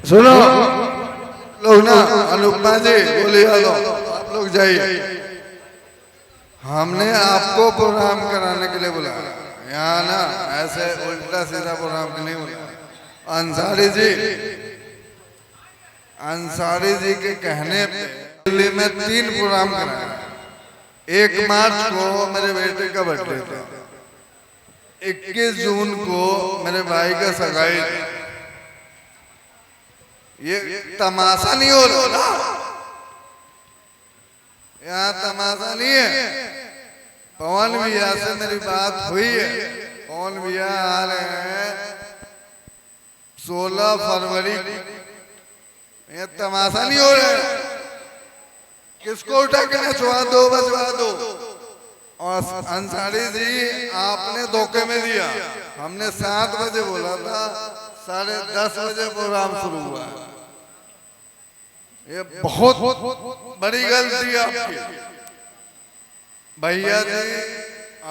सुनो लोग ना, अनुपमा जी बोले हेलो, आप लोग जाइए। हमने आपको प्रोग्राम कराने के लिए बुलाया, यहाँ ना ऐसे उल्टा सीधा प्रोग्राम के नहीं बुलाया। अंसारी जी के कहने पे दिल्ली में 3 प्रोग्राम कराया। 1 मार्च को मेरे बेटे का बर्थडे था, 21 जून को मेरे भाई का सगाई था। ये तमाशा नहीं हो रहा ना, यहाँ तमाशा नहीं है। पवन भैया से मेरी बात हुई है, पवन भैया आ रहे हैं 16 फरवरी। ये तमाशा नहीं हो रहा है, किसको उठा के नचवा दो, बजवा दो। और अंसारी जी आपने धोखे में दिया, हमने 7 बजे बोला था, 10:30 बजे प्रोग्राम शुरू हुआ है। ये बहुत बड़ी गलती आपकी। भैया जी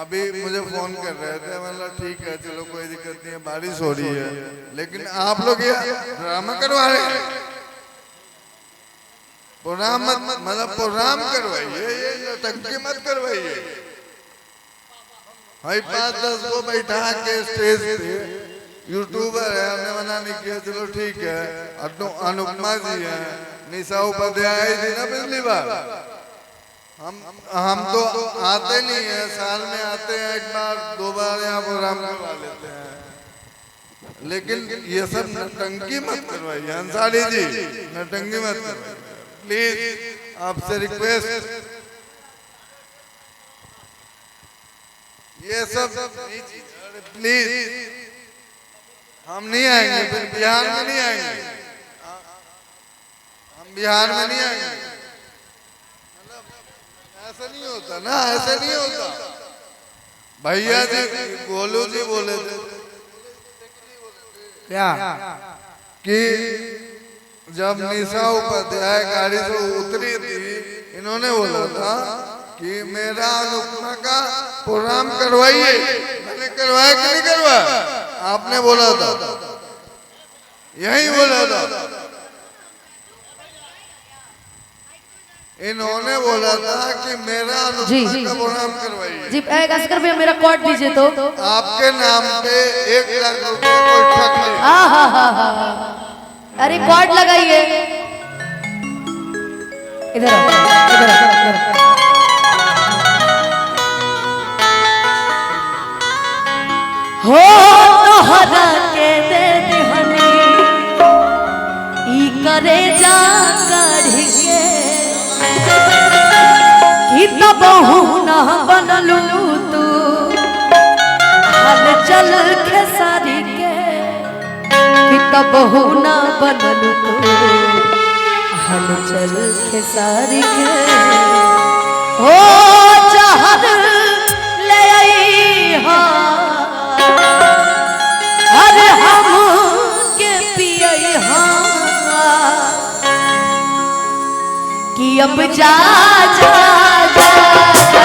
अभी मुझे फोन कर रहे थे, मतलब ठीक है चलो कोई दिक्कत नहीं है, बारिश हो रही है, लेकिन आप लोग ये ड्रामा करवा रहे हैं। प्रोग्राम मतलब प्रोग्राम करवाइए, ये नौटंकी मत करवाइए। भाई 5-10 को बैठा के स्टेज पे, यूट्यूबर है, हमने मना नहीं किया, चलो ठीक है। अनुपमा जी है, निशा उपाध्याय जी ना पिछली बार। हम तो आते नहीं है, साल में आते हैं 1 बार 2 बार यहाँ प्रोग्राम करवा लेते हैं, लेकिन ये सब नौटंकी मत करवाइए। अंसारी जी नौटंकी मत करवाइए प्लीज, आपसे रिक्वेस्ट। ये सब प्लीज, हम नहीं आएंगे, फिर बिहार में नहीं आएंगे, हम बिहार में नहीं आएंगे। मतलब ऐसा नहीं होता ना, ऐसा नहीं होता। भैया जी गोलू जी बोले थे क्या कि जब निशा उपाध्याय गाड़ी से उतरी थी, इन्होंने बोला था कि मेरा अनुपमा का प्रोग्राम करवाइए। मैंने करवाया कि नहीं करवाया? आपने बोला था, यही बोला था। इन्होंने बोला था कि मेरा अनुपमा का प्रोग्राम करवाइए। जी अस्कर भैया मेरा कॉर्ड दीजिए तो। आपके नाम पे 1 लाख रुपए कोई ठग ले। अरे कॉर्ड लगाइए, इधर आओ, इधर आओ, इधर आओ। हो तोहरा के दे दिहनी ई करे जा कढ़ी के, कि तब ना बनलू तू हल चल खेसारी के, कि तब ना बनलू तू हल चल खेसारी के। हो चाहत ले आई अरे हम के पियई कि अब जा जा जा जा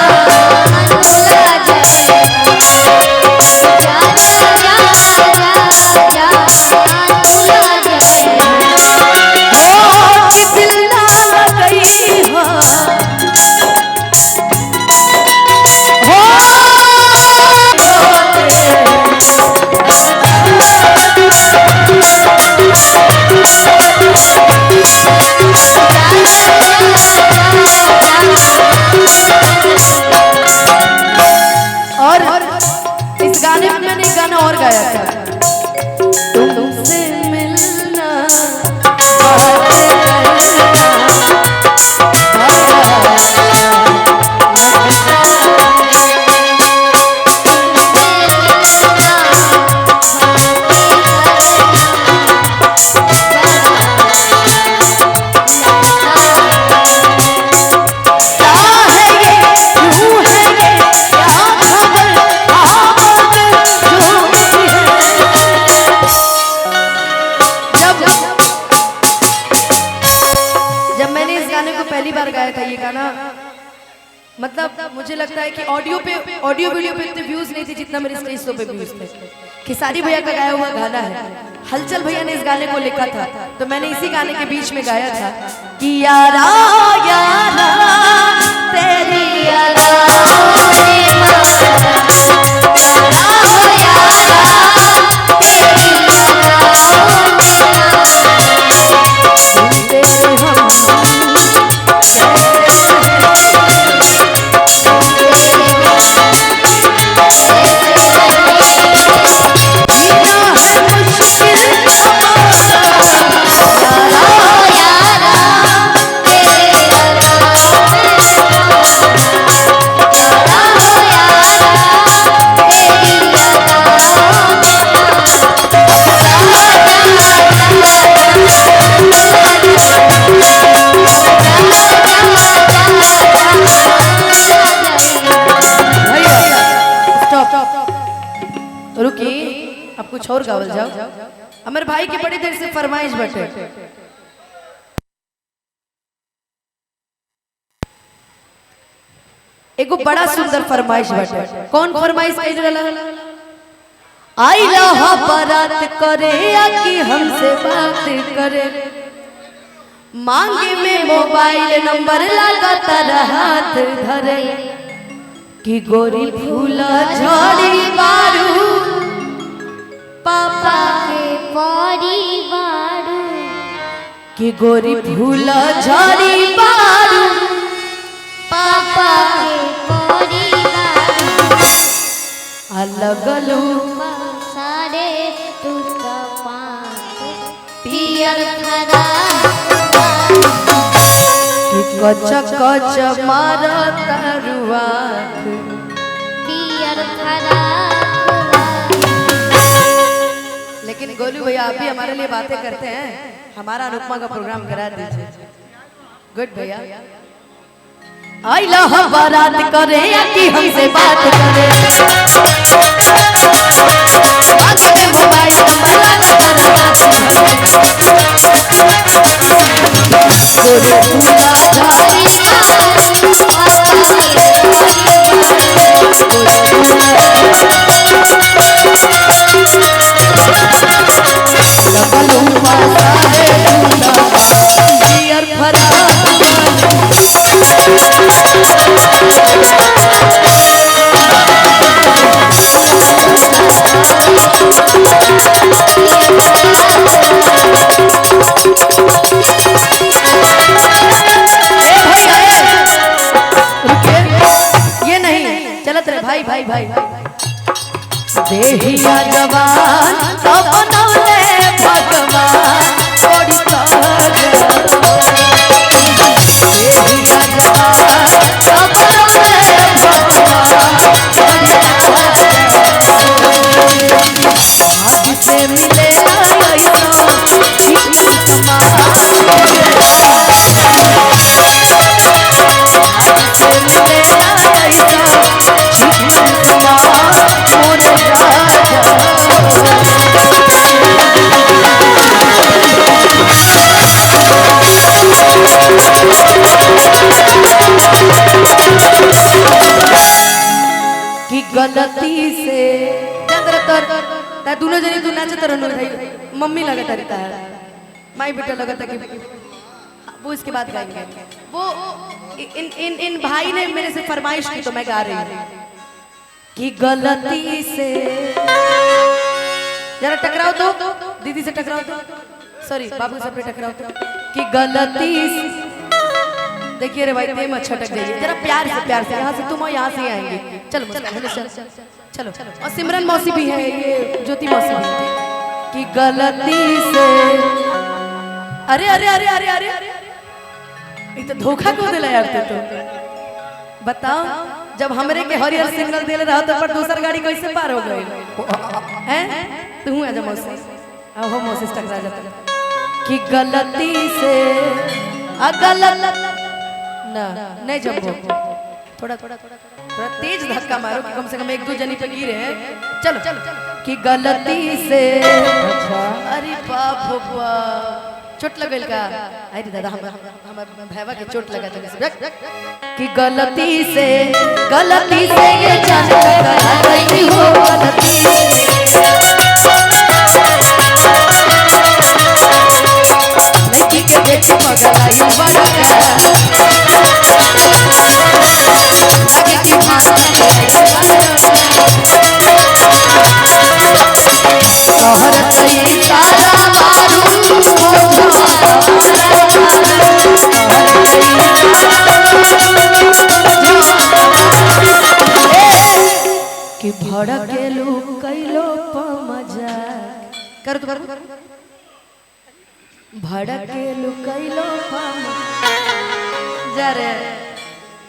और गाया था तुमसे मिलना मुझे लगता है कि ऑडियो वीडियो पे इतने व्यूज नहीं थे जितना मेरे स्टेज शो पे व्यूज थे। खेसारी भैया का गाया हुआ गाना है, हलचल भैया ने इस गाने को लिखा था, तो मैंने इसी गाने के बीच में गाया था कि यारा यारा तेरी यारा कुछ और गावल जाओ। अमर भाई की बड़ी देर से फरमाइश बटे। एगो बड़ा सुंदर फरमाइश बटे। कौन फरमाइश कइल रहला? आई लहा बारात करे या कि हमसे बात करे, मांगे में मोबाइल नंबर लगातार हाथ धरे, कि गोरी फूला झड़ी बारू पापा के परिवार, कि गोरी फूला झड़ी बारू पापा के परिवार, अलगलू सारे तुका पियर खरा, कि कच कच मारा तरुआ पियर खरा। लेकिन गोलू भैया आप भी हमारे लिए बातें करते हैं, हमारा अनुपमा का प्रोग्राम करा दीजिए। गुड भैया। आई लहा बारात करे या कि हमसे बात करे, आगे में मोबाइल नंबर लगातार हाथ गोरे फूला झाड़ी भाई भाई भाई देहिया जवान तो बनौले भगवान थोड़ी देहिया जवान तो बनौले भगवान, आज से मिले कि गलती से दोनों जने तू नाचत रहनो भाई, मम्मी लगता रहता है, माई बेटा लगता कि वो इसके बाद गाएंगे। वो इन भाई ने मेरे से फरमाइश की तो मैं गा रही हूँ कि गलती से जरा टकराओ तो, दीदी से टकराओ तो, सॉरी बाबू से टकराओ तो, कि गलती से देखिए रे भाई तेम छटक जाइए जरा प्यार से यहाँ से तुम और यहाँ से आएंगे। चलो चलो और सिमरन मौसी भी है, ये ज्योति मौसी भी है, कि गलती से अरे अरे अरे अरे अरे ये तो धोखा को दिला यार तो बताओ, जब हमरे के हरियर सिग्नल देले रहा तो पर दूसर गाड़ी कैसे पार हो गई हैं? तू आजा मौसी, हो मौसी टकरा जाता कि गलती से गलत ना नहीं जब थोड़ा तेज धक्का मारो कि कम से कम एक दो जनी पे गिरे हैं। चलो कि गलती से अरे बाप चोट लगल का अरे दादा हम भैवा के चोट लगा था कि गलती से ये जान टकरा गई हो गलती लड़की के देख पगलाई बड़ा लगे कि माता शहर कई तारा कि भड़केलू कैलो मजा कर तू कर भड़केलू कैलो जा रे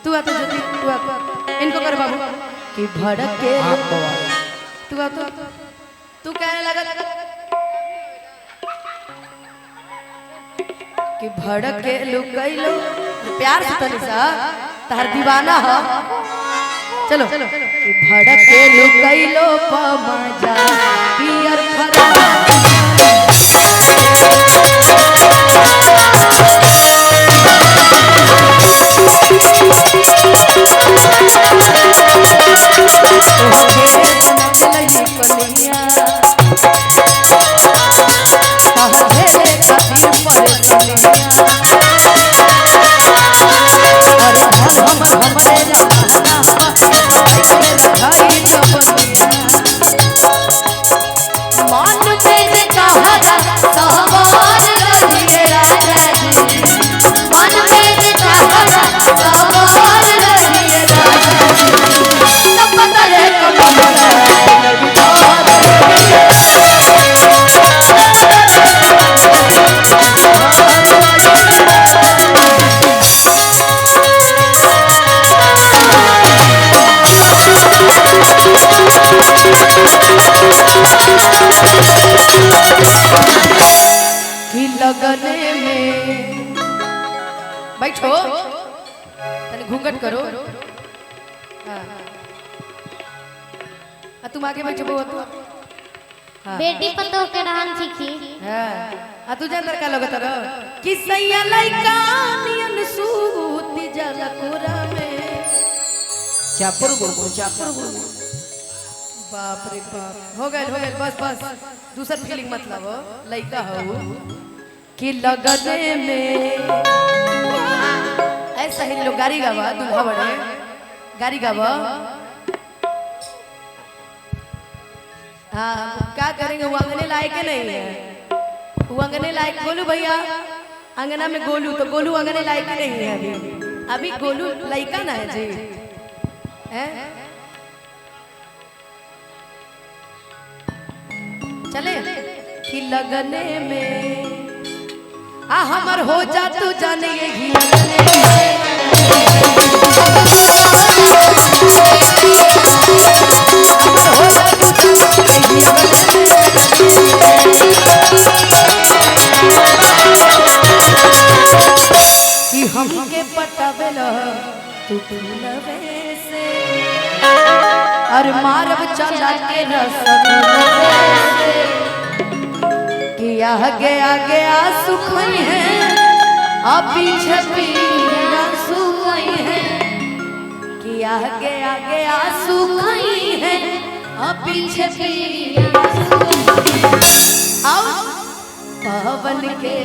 तू आ तो ज्योति तू आ इनको कर बाबू कि भड़केलू तू आ तू कहने लगा कि भड़केलू कैलो प्यार से तनी सा तार दीवाना हो चलो कि भड़केलू कैलो मजा पियर फरा लगने में बैठो तने घूंघट करो तुम आगे बैठो बउआ तू बेटी पतो के रहन सीखी हां तू जान का लगत रो कि सैया लइका नियन सूती जलकोरा में चापर गो बाप रे बाप हो गए बस दूसरा फीलिंग मतलब लइका हो कि लगने में ऐसा ही लोग गाड़ी गावा दूल्हा बड़े गाड़ी गावा हाँ क्या करेंगे वो अंगने लायक नहीं है वो अंगने लायक गोलू भैया अंगना में गोलू तो गोलू अंगने लायक नहीं है अभी गोलू लइका ना है जी है चले कि लगने में हमर हो जा तू जाने यही कि हमके पटावेल तू फूलवे से और मारब चला के रसगुल्ले से कि आगे आगे आंसू खोई है और पीछे पीछे सुई है कि आगे आगे आंसू खोई है और पीछे पीछे और पवन के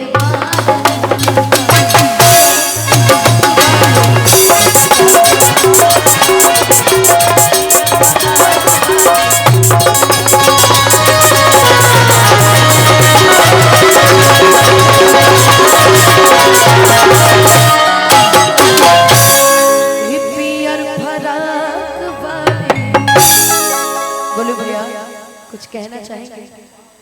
कुछ कहना चाहेंगे?